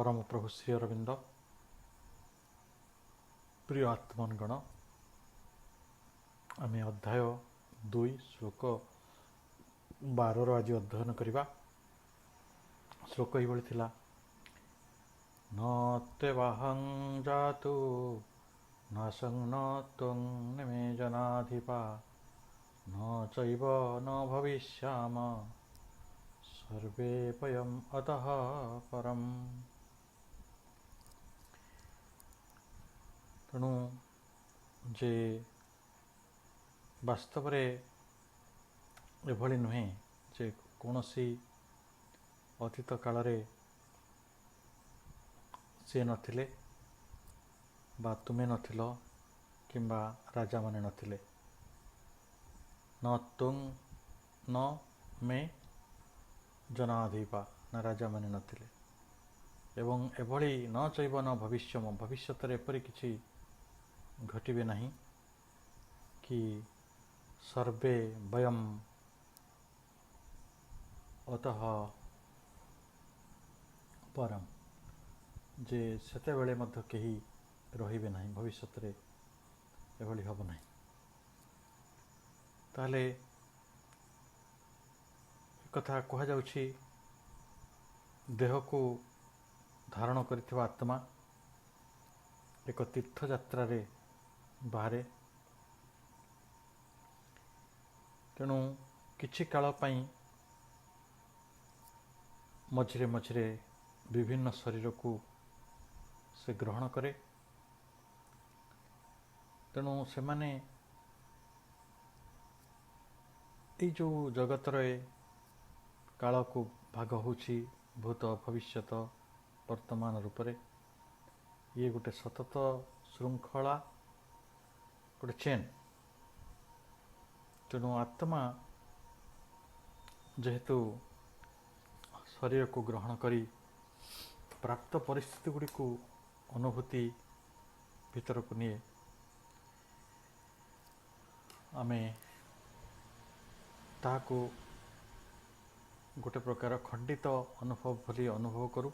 परम प्रभु श्री अरविंद प्रिय आत्मगण आम अध्याय 2 श्लोक 12 आज अध्ययन करवा। श्लोक ये नत्यवाहं जातु नासं न त्वं न मे जनाधिपा न चैव न भविष्याम सर्वे वयम् अतः परम्। तेणु जे वास्तव एभली नुहे जे कौन सी अतीत काल सी नथिले बा तुमे नथिल किंबा राजा माने नथिले। न तुम न मे जनाधिपा न राजा माने नथिले एवं एभली न चैव न भविष्यम भविष्यत एपरि किछि घटिबे नहीं कि सर्वे वयम अतः परम जे सेते बेले मध्य केही रहिबे नहीं भविष्यत रे एभली हब नहीं। ताले कथा कहा जाउछि देह को धारण करिथिबा आत्मा एक तीर्थ यात्रा रे बाहरे। तेणु किछि काल पई मझिरे मझिरे विभिन्न शरीर को से ग्रहण करे। तेणु से माने ये जो जगत रे काल को भाग होछि भूत भविष्यत वर्तमान रूप रे ये गोटे सतत श्रृंखला गोटे चेन। तेणु आत्मा जेहेतु शरीर को ग्रहण करी प्राप्त परिस्थिति गुड़ी को अनुभूति भीतर को निये आमे ताको गोटे प्रकार खंडित अनुभव भली अनुभव करू।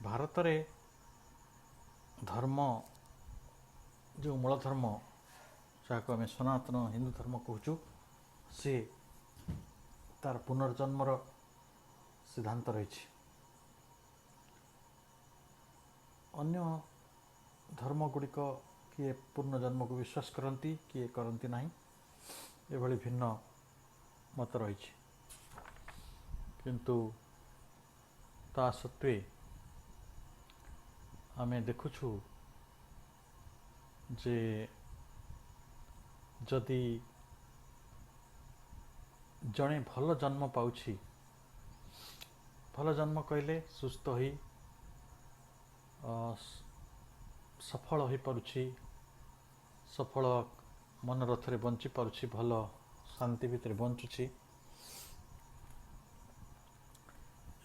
भारत रे धर्म जो मूल धर्म जहाँ आम सनातन हिंदू धर्म कहूँ सी तार पुनर्जन्मर सिद्धांत रही। अन्य धर्म गुड़िक किए पुनर्जन्म को विश्वास करती किए करती नहीं एभली भिन्न मत रही। किंतु ता सत्वे आमे देखुछु जे जदि जड़े भल जन्म पाउछि भल जन्म कहले सुस्थ ही सफल हो पारुछि सफल मन रथरे बंची पारुछि भल शांति भितर बंचुछि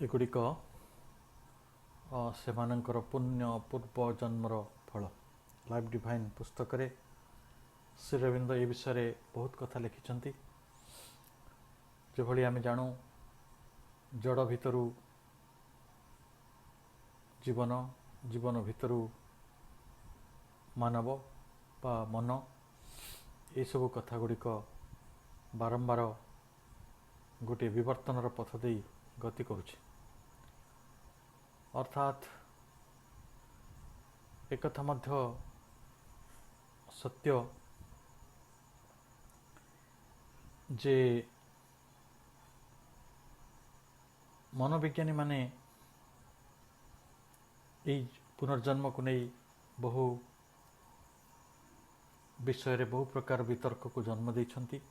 एगुड़िक सेमानंकर पुण्य पूर्व जन्मर फल। लाइफ डिवाइन पुस्तक रे श्री अरविंद ए विषय बहुत कथा लिखिछंती। जो भली आमे जानू जड़ भितरु जीवन जीवन भितरु मानव बा मन ये सब कथा गुड़िक बारंबार गोटे विवर्तनर पथ दे गति करुछि। अर्थात एक कथा मध्य सत्य जे मनोविज्ञानी माने यही पुनर्जन्म को नहीं बहु विषय रे बहु प्रकार वितर्क को जन्म देइछंती।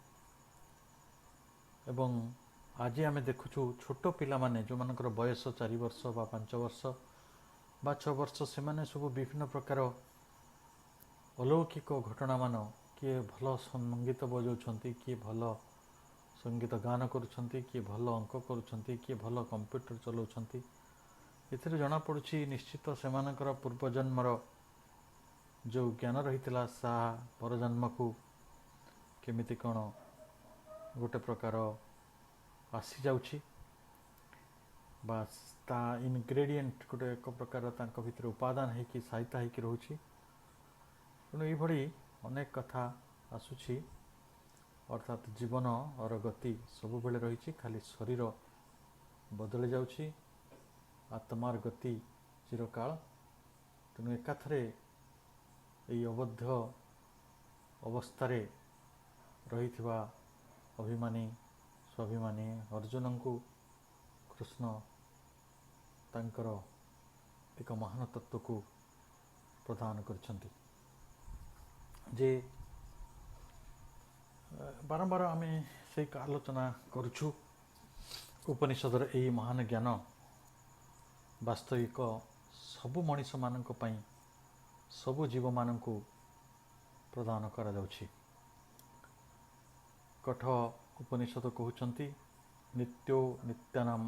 एवं आज आमे देखुछु छोट पिला माने जो मानकर बयस 4 वर्ष बा 5 वर्ष बा 6 वर्ष से माने सब विभिन्न प्रकार अलौकिक घटना मान किए भल संगीत बजाउछंती किए भल संगीत गान करुछंती किए भल अंक करुछंती किए भल कंप्यूटर चलाउछंती। एथिरे जना पड़ुछि निश्चित सेमानकर पूर्वजन्मर जो ज्ञान रहितला सा परजन्म को केमिति कोन गोटे प्रकार आसी जाउछि ବା ତା ଇନଗ୍ରେଡ଼ିଏଣ୍ଟ ଗୋଟେ ଏକ ପ୍ରକାର ତାଙ୍କ ଭିତରେ ଉପାଦାନ ହେଇକି ସାଇତା ହେଇକି ରହୁଛି। ତେଣୁ ଏଇଭଳି ଅନେକ କଥା ଆସୁଛି। ଅର୍ଥାତ୍ ଜୀବନର ଗତି ସବୁବେଳେ ରହିଛି, ଖାଲି ଶରୀର ବଦଳି ଯାଉଛି, ଆତ୍ମାର ଗତି ଚିରକାଳ। ତେଣୁ ଏକାଥରେ ଏହି ଅବଦ୍ଧ ଅବସ୍ଥାରେ ରହିଥିବା ଅଭିମାନୀ ସ୍ୱାଭିମାନୀ ଅର୍ଜୁନଙ୍କୁ କୃଷ୍ଣ ତାଙ୍କର ଏକ ମହାନ ତତ୍ତ୍ୱକୁ ପ୍ରଦାନ କରିଛନ୍ତି। ଯେ ବାରମ୍ବାର ଆମେ ସେଇ ଆଲୋଚନା କରୁଛୁ, ଉପନିଷଦର ଏହି ମହାନ ଜ୍ଞାନ ବାସ୍ତବିକ ସବୁ ମଣିଷମାନଙ୍କ ପାଇଁ, ସବୁ ଜୀବମାନଙ୍କୁ ପ୍ରଦାନ କରାଯାଉଛି। କଠ ଉପନିଷଦ କହୁଛନ୍ତି, ନିତ୍ୟୋ ନିତ୍ୟାନାଂ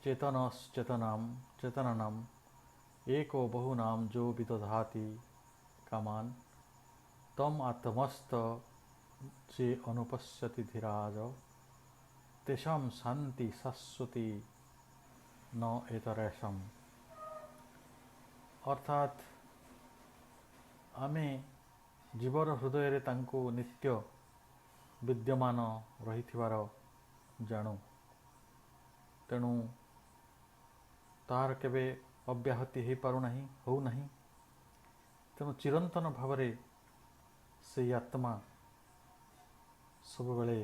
ଚେତନଶ୍ଚେତନାଂ ଚେତନାନାଂ एको ବହୁନାଂ ଯୋ ବିଦଧାତି କାମାନ୍ ତମ୍ ଆତ୍ମସ୍ତ ଯେ ଅନୁପଶ୍ୟତି ଧୀରାଜ ତେଷାଂ ଶାନ୍ତି ଶାଶ୍ୱତୀ ନ ଏତରେଷାଂ। ଅର୍ଥାତ୍ ଆମେ ଜୀବର ହୃଦୟରେ ତାଙ୍କୁ ନିତ୍ୟ ବିଦ୍ୟମାନ ରହିଥିବାର ଜାଣୁ। ତେଣୁ ତାହାର କେବେ ଅବ୍ୟାହତି ହୋଇପାରୁନାହିଁ, ହେଉନାହିଁ। ତେଣୁ ଚିରନ୍ତନ ଭାବରେ ସେହି ଆତ୍ମା ସବୁବେଳେ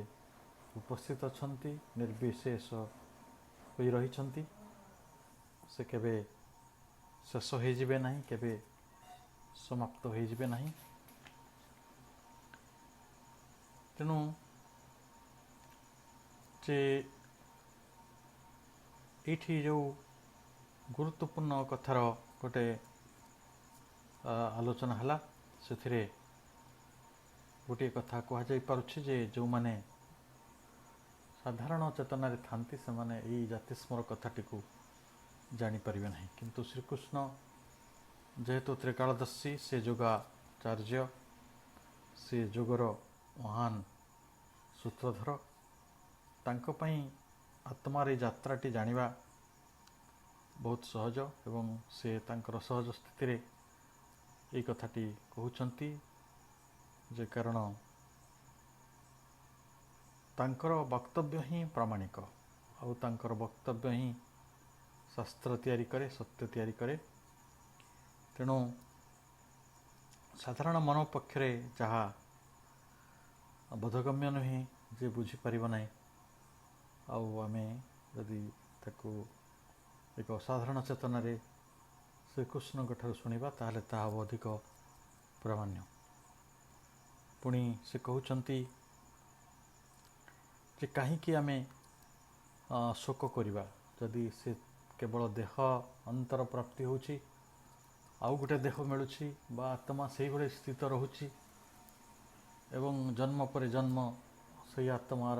ଉପସ୍ଥିତ ଅଛନ୍ତି, ନିର୍ବିଶେଷ ହୋଇ ରହିଛନ୍ତି। ସେ କେବେ ଶେଷ ହୋଇଯିବେ ନାହିଁ, କେବେ ସମାପ୍ତ ହୋଇଯିବେ ନାହିଁ। ତେଣୁ ଯେ ଏଇଠି ଯେଉଁ ଗୁରୁତ୍ୱପୂର୍ଣ୍ଣ କଥାର ଗୋଟେ ଆଲୋଚନା ହେଲା, ସେଥିରେ ଗୋଟିଏ କଥା କୁହାଯାଇପାରୁଛି ଯେ ଯେଉଁମାନେ ସାଧାରଣ ଚେତନାରେ ଥାନ୍ତି ସେମାନେ ଏଇ ଜାତିସ୍ମର କଥାଟିକୁ ଜାଣିପାରିବେ ନାହିଁ। କିନ୍ତୁ ଶ୍ରୀକୃଷ୍ଣ ଯେହେତୁ ତ୍ରିକାଳଦର୍ଶୀ, ସେ ଯୋଗାଚାର୍ଯ୍ୟ, ସେ ଯୋଗର ମହାନ ସୂତ୍ରଧର, ତାଙ୍କ ପାଇଁ ଆତ୍ମାର ଏଇ ଯାତ୍ରାଟି ଜାଣିବା ବହୁତ ସହଜ ଏବଂ ସେ ତାଙ୍କର ସହଜ ସ୍ଥିତିରେ ଏଇ କଥାଟି କହୁଛନ୍ତି। ଯେ କାରଣ ତାଙ୍କର ବକ୍ତବ୍ୟ ହିଁ ପ୍ରାମାଣିକ, ଆଉ ତାଙ୍କର ବକ୍ତବ୍ୟ ହିଁ ଶାସ୍ତ୍ର ତିଆରି କରେ, ସତ୍ୟ ତିଆରି କରେ। ତେଣୁ ସାଧାରଣ ମନ ପକ୍ଷରେ ଯାହା ବୋଧଗମ୍ୟ ନୁହେଁ, ଯେ ବୁଝିପାରିବ ନାହିଁ, ଆଉ ଆମେ ଯଦି ତାକୁ ଏକ ଅସାଧାରଣ ଚେତନାରେ ଶ୍ରୀକୃଷ୍ଣଙ୍କ ଠାରୁ ଶୁଣିବା, ତାହେଲେ ତାହା ହେବ ଅଧିକ ପ୍ରାମାଣ୍ୟ। ପୁଣି ସେ କହୁଛନ୍ତି ଯେ କାହିଁକି ଆମେ ଶୋକ କରିବା, ଯଦି ସେ କେବଳ ଦେହ ଅନ୍ତର ପ୍ରାପ୍ତି ହେଉଛି, ଆଉ ଗୋଟେ ଦେହ ମିଳୁଛି ବା ଆତ୍ମା ସେଇଭଳି ସ୍ଥିତ ରହୁଛି ଏବଂ ଜନ୍ମ ପରେ ଜନ୍ମ ସେଇ ଆତ୍ମାର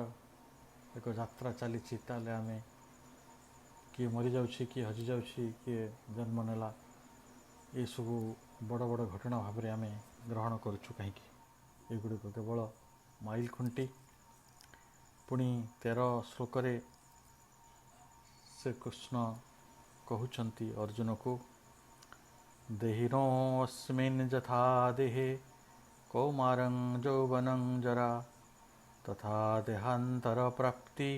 ଏକ ଯାତ୍ରା ଚାଲିଛି, ତାହେଲେ ଆମେ କିଏ ମରିଯାଉଛି, କିଏ ହଜିଯାଉଛି, କିଏ ଜନ୍ମ ନେଲା, ଏସବୁ ବଡ଼ ବଡ଼ ଘଟଣା ଭାବରେ ଆମେ ଗ୍ରହଣ କରୁଛୁ କାହିଁକି? ଏଗୁଡ଼ିକ କେବଳ ମାଇଲ ଖୁଣ୍ଟି। ପୁଣି 13 ଶ୍ଲୋକରେ ଶ୍ରୀକୃଷ୍ଣ କହୁଛନ୍ତି ଅର୍ଜୁନକୁ, ଦେହିନୋऽସ୍ମିନ୍ ଯଥା ଦେହେ କୌମାରଂ ଯୌବନଂ ଜରା ତଥା ଦେହାନ୍ତର ପ୍ରାପ୍ତି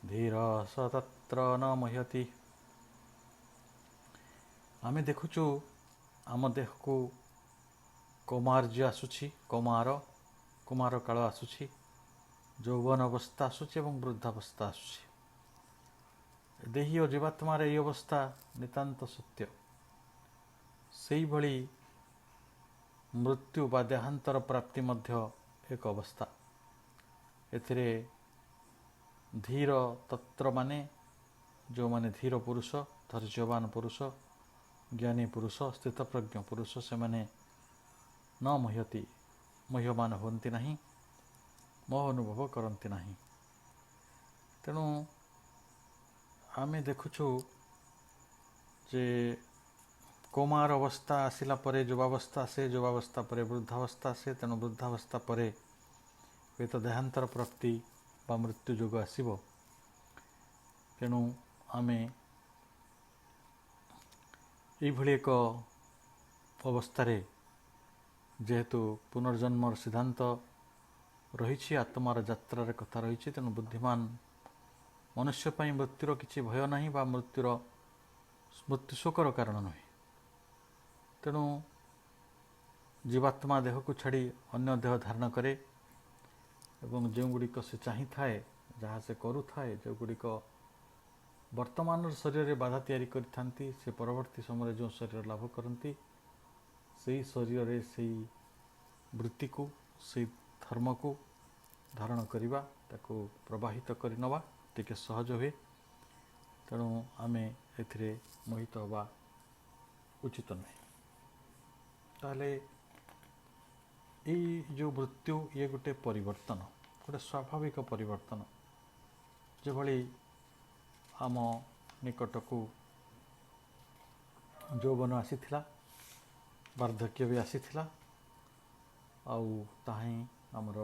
ଧୀର ସତତ୍ର ନ ମୁହ୍ୟତି। ଆମେ ଦେଖୁଛୁ ଆମ ଦେହକୁ କୌମାର୍ଯ୍ୟ ଆସୁଛି, କୁମାର କାଳ ଆସୁଛି, ଯୌବନ ଅବସ୍ଥା ଆସୁଛି ଏବଂ ବୃଦ୍ଧାବସ୍ଥା ଆସୁଛି। ଦେହୀ ଓ ଜୀବାତ୍ମାର ଏହି ଅବସ୍ଥା ନିତାନ୍ତ ସତ୍ୟ। ସେଇଭଳି ମୃତ୍ୟୁ ବା ଦେହାନ୍ତର ପ୍ରାପ୍ତି ମଧ୍ୟ ଏକ ଅବସ୍ଥା। ଏଥିରେ ଧୀର ତତ୍ର ମାନେ ଯେଉଁମାନେ ଧୀର ପୁରୁଷ, ଧୈର୍ଯ୍ୟବାନ ପୁରୁଷ, ଜ୍ଞାନୀ ପୁରୁଷ, ସ୍ଥିତପ୍ରଜ୍ଞ ପୁରୁଷ, ସେମାନେ ନ ମୁହ୍ୟତି, ମୁହ୍ୟମାନ ହୁଅନ୍ତି ନାହିଁ, ମୋହ ଅନୁଭବ କରନ୍ତି ନାହିଁ। ତେଣୁ ଆମେ ଦେଖୁଛୁ ଯେ କୌମାର ଅବସ୍ଥା ଆସିଲା ପରେ ଯୁବାବସ୍ଥା ଆସେ, ଯୁବାବସ୍ଥା ପରେ ବୃଦ୍ଧାବସ୍ଥା ଆସେ। ତେଣୁ ବୃଦ୍ଧାବସ୍ଥା ପରେ ହୁଏତ ଦେହାନ୍ତର ପ୍ରାପ୍ତି ବା ମୃତ୍ୟୁ ଯୋଗ ଆସିବ। ତେଣୁ आमे एभली एक अवस्था जेहेतु पुनर्जन्मर सिद्धांत रही आत्मार यात्रार कथा रही तेणु बुद्धिमान मनुष्य पर मृत्युर किसी भय नहीं बा मृत्युर मृत्यु शोकर कारण नुहे। तेणु जीवात्मा देह को छाड़ी अन्य देह धारण करे एवं जो गुड़िक से चाही थाए जहाँ से करू थाए जो गुड़िक वर्तमान शरीर में बाधा तैयारी करिथांती से परवर्ती समय जो शरीर लाभ करती से शरीर रे से वृत्ति को से धर्म को धारण करवा ताको प्रवाहित करनवा टिके सहज हुए। तेणु आमे एथिरे मोहित हवा उचित नुहे। ताले यही जो मृत्यु ये गोटे परिवर्तन गोटे स्वाभाविक परिवर्तन जो भली आम निकट को यौवन आसीथिला वार्धक्य भी आसीथिला आउ ताही आमर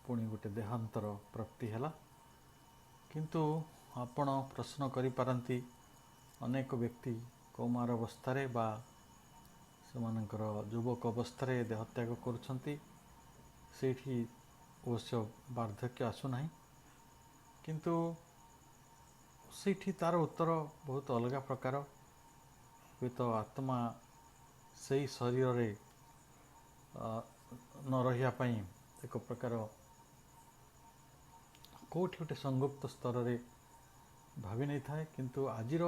पुणी गोटे देहांतर प्राप्ति हैला। किंतु आपण प्रश्न करि पारंती अनेक व्यक्ति कौमार अवस्था बा सेमानंकर युवक अवस्था देहत्याग करुछंती सेठी अवश्य वार्धक्य आसुना किंतु सेठी तार उत्तर बहुत अलग प्रकार हुए तो आत्मा से शरीर रे न रहिया पई एक प्रकार कोठी गोटे संगुप्त स्तर रे भावी नहीं थाए। किंतु आजिर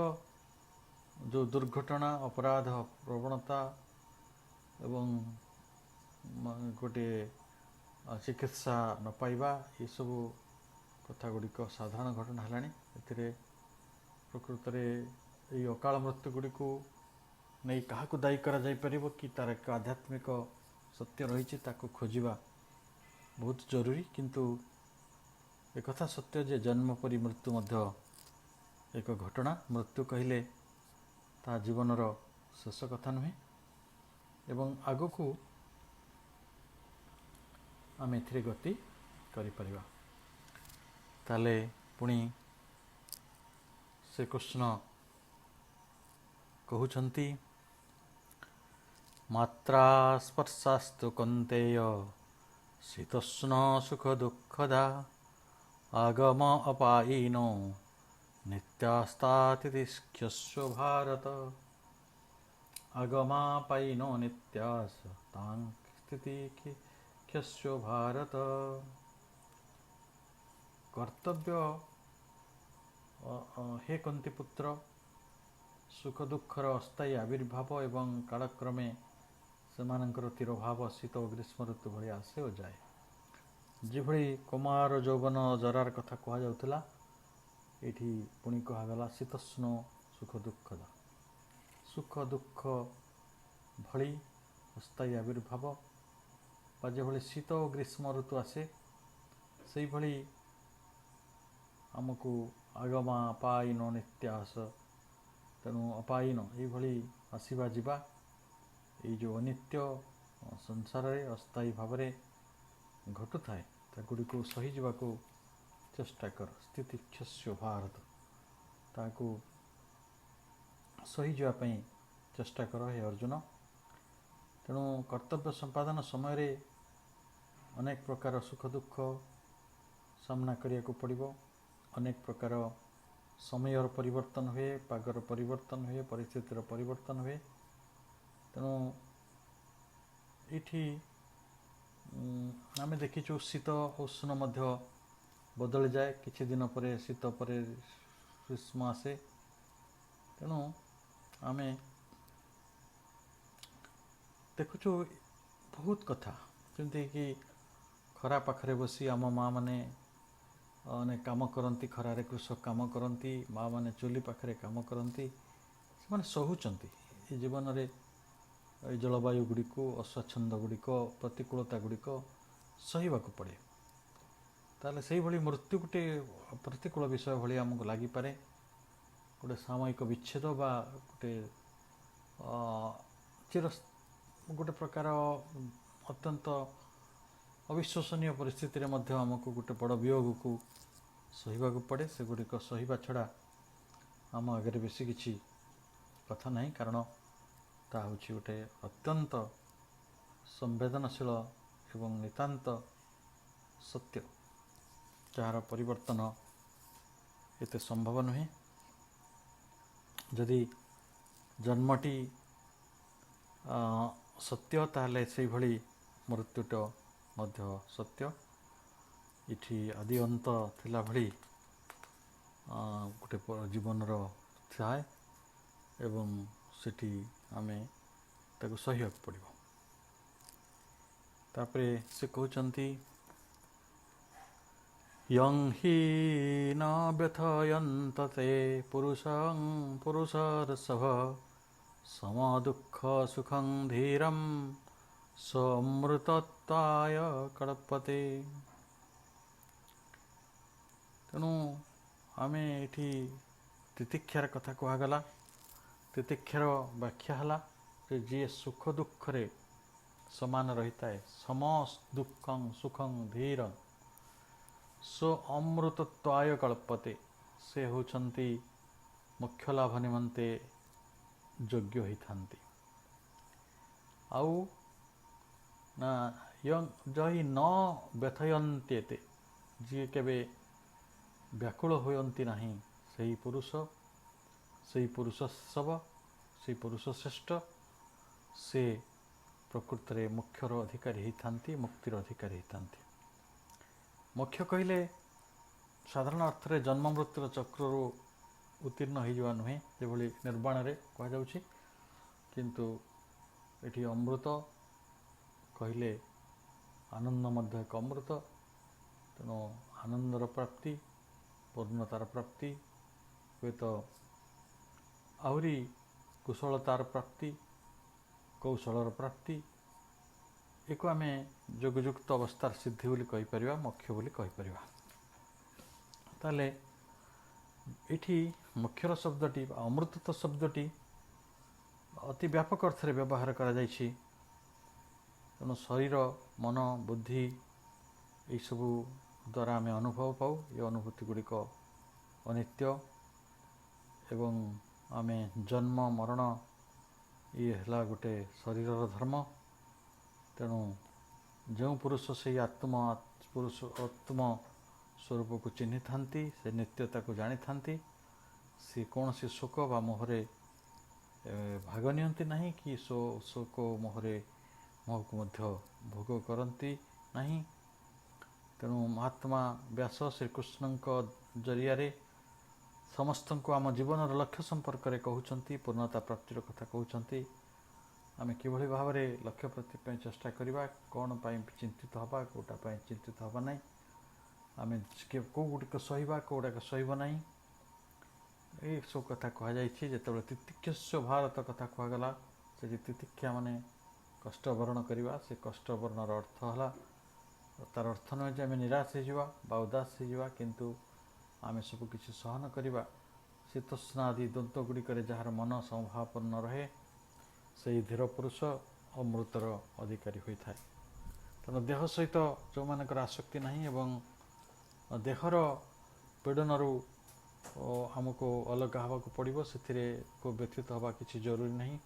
जो दुर्घटना अपराध प्रवणता एवं गोटे चिकित्सा न पाइबा ये सब कथा गुड़िक साधारण घटना है। प्रकृत में अकाल मृत्यु गुड़ी को नहीं क्या दायी करा जाई परिबो कि तार एक आध्यात्मिक सत्य रही खोजा बहुत जरूरी। किंतु एक कथा सत्य जे जन्म परी मृत्यु मध्य एक घटना मृत्यु कहले ता जीवनर शेष कथा नुहे एवं आग को आम ए गति करिपरिबा। ताले पुणी से कृष्ण कहउछंती मात्रा स्पर्शास्तु कौन्तेय शीतोष्ण सुख दुःखदा आगम अपायिनो नित्यास्तातिथिख्यस्व भारत आगमापायिनो नित्यास्तातिथिख्यस्व भारत। कर्तव्य हे कुंती पुत्र सुख दुखर अस्थायी आविर्भाव एवं कालक्रमे सेमानंकर तिरभाव शीत और ग्रीष्म ऋतु भली आसे और जाए। जिभली कुमार यौवन जरार कथा कह जाउथला एठी पुणी कहगला शीतोष्ण सुख दुःखदा सुख दुख भली अस्थायी आविर्भाव बा जो शीत और ग्रीष्म ऋतु आसे से भली आमको आगमा अपायिनो नित्यास तेणु अपायिन ये आसवा जीवा ये जो अनित्य संसार अस्थायी भाव घटु थाए गुड़ी को सही जावा को चेष्टा कर स्थितिक्षस्व भारत ताको सही जावाई चेष्टा कर हे अर्जुन। तेणु कर्तव्य संपादन समय रे अनेक प्रकार सुख दुख सामना करिया को पड़िबो। अनेक प्रकार समयर परिवर्तन हुए पागर परिवर्तन हुए परिस्थितिर परिवर्तन हुए। तेणु ये आम देखीचु शीत उष्ण मध्य बदली जाए किछि दिन पर शीत पर ग्रीष्म आसे। तेणु आम देखुचु बहुत कथा जमती कि खरा पाखरे बसी आम माँ माने अनेक काम करती खरारे कृषक काम करती माँ माने चुली पाखरे काम करती से सहूचंती जीवन रे जलवायु गुड़िक अस्वच्छंद गुड़िक प्रतिकूलता गुड़िक सहीवाक पड़े। ताले से भली मृत्यु गोटे प्रतिकूल विषय भली आमको लगिपे गोटे सामयिक विच्छेद बा गोटे चिर गोटे प्रकार अत्यंत अविश्वसनीय परिस्थिति आमको गोटे बड़ वियोग को सहीवाक पड़े। से गुड़िक सहीवा छड़ा आम आगे बेसी किसी कथा नहीं, कारण ता हूँ गोटे अत्यंत संवेदनशील एवं नितांत सत्य, जार परिवर्तन एते संभव नुहे। जदि जन्मटी सत्य ताहले से भली मृत्युट मध्य सत्य। इठी आदि अंत थिला भली गोटे जीवन थाए एवं सेठी आमे ताको सहयोग पड़िबो। तापरे से कहउचंती यं हि न व्यथयन्त ते पुरुषं पुरुषर्षभ समदुःख सुखं धीरं समृतत्वाय कल्पते। तेणु आमे एठी तितिक्षार कथा कहगला। तितिक्षार व्याख्या हला जे सुख दुख रे समान रही है, समस्त दुखं सुखं धीर सो अमृतत्वाय कल्पते, से होचंती मुख्य लाभ निमंते योग्य होइथांती। आउ ना जही न व्यथयन्त्येते, जी केबे व्याकुल होयंती नहीं, सही पुरुष सब, से पुरुष श्रेष्ठ, से प्रकृत रे मुख्यर अधिकारी होइथांती, मुक्तिर अधिकारी होइथांती। मोक्ष कहले साधारण अर्थ रे जन्म मृत्युर चक्र उत्तीर्ण हो जावा नुहे, जेभली निर्वाण रे कह जाउछि। किंतु एठी अमृत कहले आनंद मध्य एक अमृत। तेणु आनंदर प्राप्ति, पूर्णतार प्राप्ति, हुए तो आहरी कुशलतार प्राप्ति, कौशलर प्राप्ति, एक आम जोगयुक्त अवस्थार सिद्धि बोली कहि परिबा, मोक्ष बोली कहि परिबा। ताले एठी मोक्षर शब्दटी अमृतत्व शब्दटी अति व्यापक अर्थ रे व्यवहार करा जाइछि। तेणु शरीर मन बुद्धि यही सबू द्वारा आम अनुभव पाऊ। ये अनुभूति गुड़िक अनित्य एवं आमे जन्म मरण ये है गोटे शरीरर धर्म। तेणु जो पुरुष से आत्म स्वरूप को चिन्हि थांती, से नित्यता को जानी थांती, सी कौन सी शोक बा मोहरे भाग नियंती नहीं कि शोक मोहरे मोह को मध्य भोग करती नहीं। तेणु महात्मा व्यास श्रीकृष्ण जरिया समस्त को आम जीवन लक्ष्य संपर्क में कहते, पूर्णता प्राप्तिर कथा कहते। आम किभली भाव में लक्ष्य प्राप्ति चेष्टा करवा, कौन पाई चिंतित हवा, कोटा पाई चिंतित हवा नहीं, आम कौ गुड़िक सहवा कौटाक सहब नहीं, ये सब कथा कहुई। जो तितिक्षस्य भारत कथा कहगला, से तितिक्षा माने कष्ट वर्ण करवा, से कष्ट वर्णर अर्थ है तार अर्थ नुहे जे आम निराश हो उदास हो, किंतु आम सब किसी सहन करवा। शीतोष्ण आदि दंत गुड़िक जार मन समभावपन्न रहे, से धीर पुरुष अमृतर अधिकारी होता है। तेणु देह सहित जो मानकर आसक्ति नहीं एवं देहर पीड़नरू आमको अलग हवा को पड़ो, से को व्यथित हवा किसी जरूरी नहीं।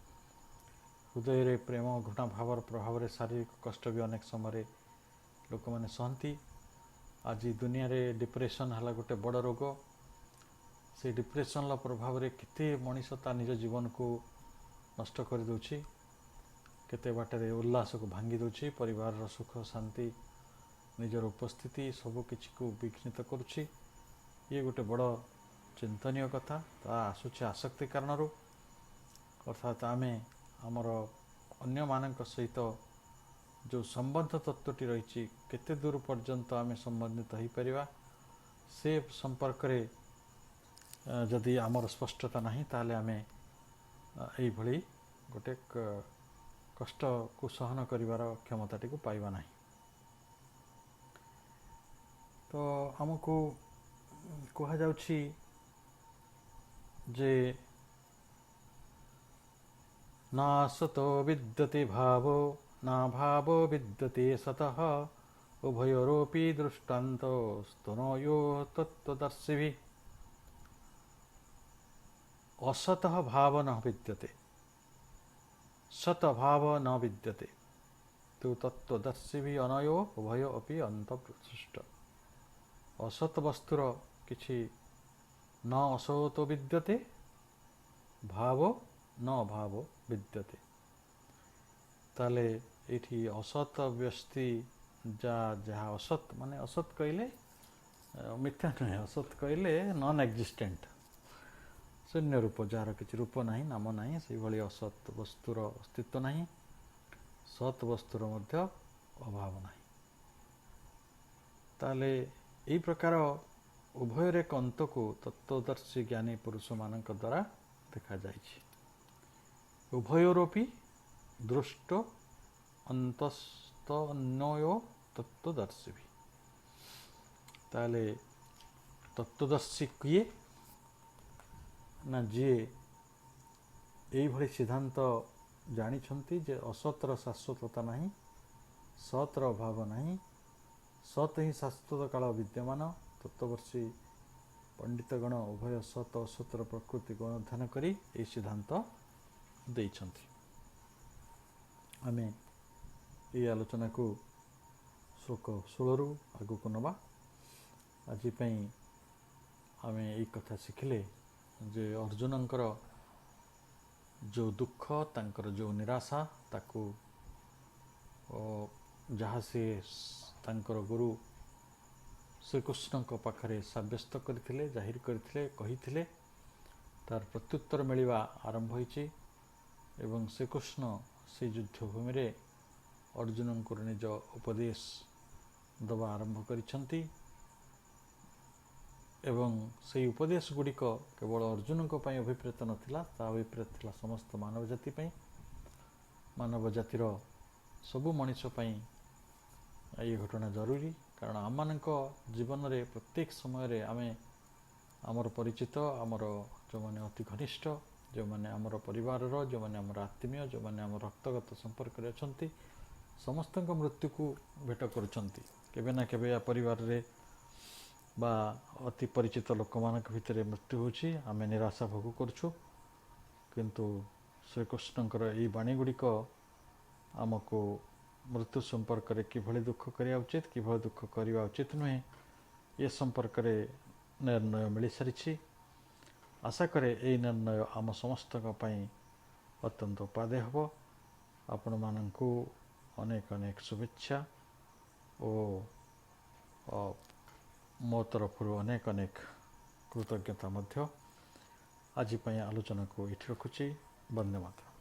हृदय रे प्रेम घृणा भावर प्रभाव रे शारीरिक कष्ट भी अनेक समय लोक मैंने सहती। आज दुनिया रे डिप्रेशन है गोटे बड़ रोग। से डिप्रेशन प्रभाव रे केते मनीष ता निज जीवन को नष्ट कर दउछि, केते बाटे उल्लास को भांगी दउछि, परिवार सुख शांति निजर उपस्थिति सब किछि को विघ्नित करुछि। ये गोटे बड़ चिंतनीय कथा। ता आसुछि आसक्ति कारणरू, अर्थात आमे आमर अन्य मानक सहित जो संबंध तत्वटी रही केते दूर पर्यंत आम संबंधित हो पारिबा, से संपर्क रे जदि आमर स्पष्टता नहीं, ताले आमे एई भली गोटे कष्ट को सहन करिवार क्षमताटी को पाइबा नहीं। तो आमको कहा जाउछि जे ना सतो विद्यते भावो ना भावो विद्यते सतः उभयोरोपि दृष्टान्तो स्तनयो तत्त्वदर्शिभिः। असतः भाव न विद्यते, सत भाव न विद्यते, तो तत्वदर्शी भी अनयो उभय अपि अंतसृष्ट। असत वस्तुर किछि न असत विद्यते, भाव न भाव विद्यते। ताले एठी असत व्यस्ति जहाँ असत माने असत कहले मिथ्या नुहे, असत कहले नॉन एक्जिस्टेंट, शून्य रूप, जार किसी रूप ना नाम ना, से भाई असत वस्तुर अस्तित्व ना, सत वस्तुर मध्य अभाव ना। ताले यही प्रकार उभयर अंत को तत्वदर्शी ज्ञानी पुरुष मान द्वारा देखा जाइछि। उभयोरपि दृष्ट अंतस्त अन्वयो तत्वदर्शी भी। ताले तत्वदर्शी किए ना जी यही भली सिद्धांत जानी जे असतर शाश्वतता नहीं, सतर अभाव नहीं, सत ही शाश्वत काल विद्यमान। तत्वदर्शी पंडितगण उभय सत असतर प्रकृति गुण अध्ययन करी यही सिद्धांत देइछन्ति। आमे ये आलोचना को श्लोक 16 रु आगु को नबा। आज आमे एक कथा शिखिले जे अर्जुनंकर जो दुख, तांकर जो निराशा, ताकू जहाँ से तांकर गुरु श्रीकृष्ण पाखरे सब्यस्त करथिले, जाहिर करथिले, कहिथिले, तार प्रत्युत्तर मिलिबा आरंभ होइछि। एवं श्रीकृष्ण से युद्धभूमि रे अर्जुन को निज उपदेश दबा आरंभ करिछन्ति। एवं से उपदेश गुड़िक केवल अर्जुन को पई अभिप्रेत नथिला, ता अभिप्रेत थिला समस्त मानव जाति पई। मानव जातिर सबु मनुष्य पई ये घटना जरूरी, कारण आम मानक जीवन रे प्रत्येक समय रे आमे आमर परिचित, आमर जो माने अति घनिष्ठ, जो माने आमर परिवार रो, जो माने आमर आत्मीय, जो माने आमर रक्तगत संपर्क रे अछंती, समस्त मृत्यु को भेट करुछंती। केबे ना केबे या परिवार रे बा अति परिचित लोक मानक भितर मृत्यु होछि, आमे निराशा भोग करछु। किंतु श्रीकृष्णकर यही बाणी गुड़िक आमको मृत्यु संपर्क रे किभली दुख करिया उचित, किभली दुख करिया उचित नुहे, ये संपर्क रे निर्णय मिल सारी। आशा करे यही निर्णय आम समस्त अत्यंत उपादेय हब। आपण माननकु अनेक अनेक शुभेच्छा और मो तरफ अनेक अनेक कृतज्ञता मध्य। आज आलोचना को ये रखुची। वंदे मातरम।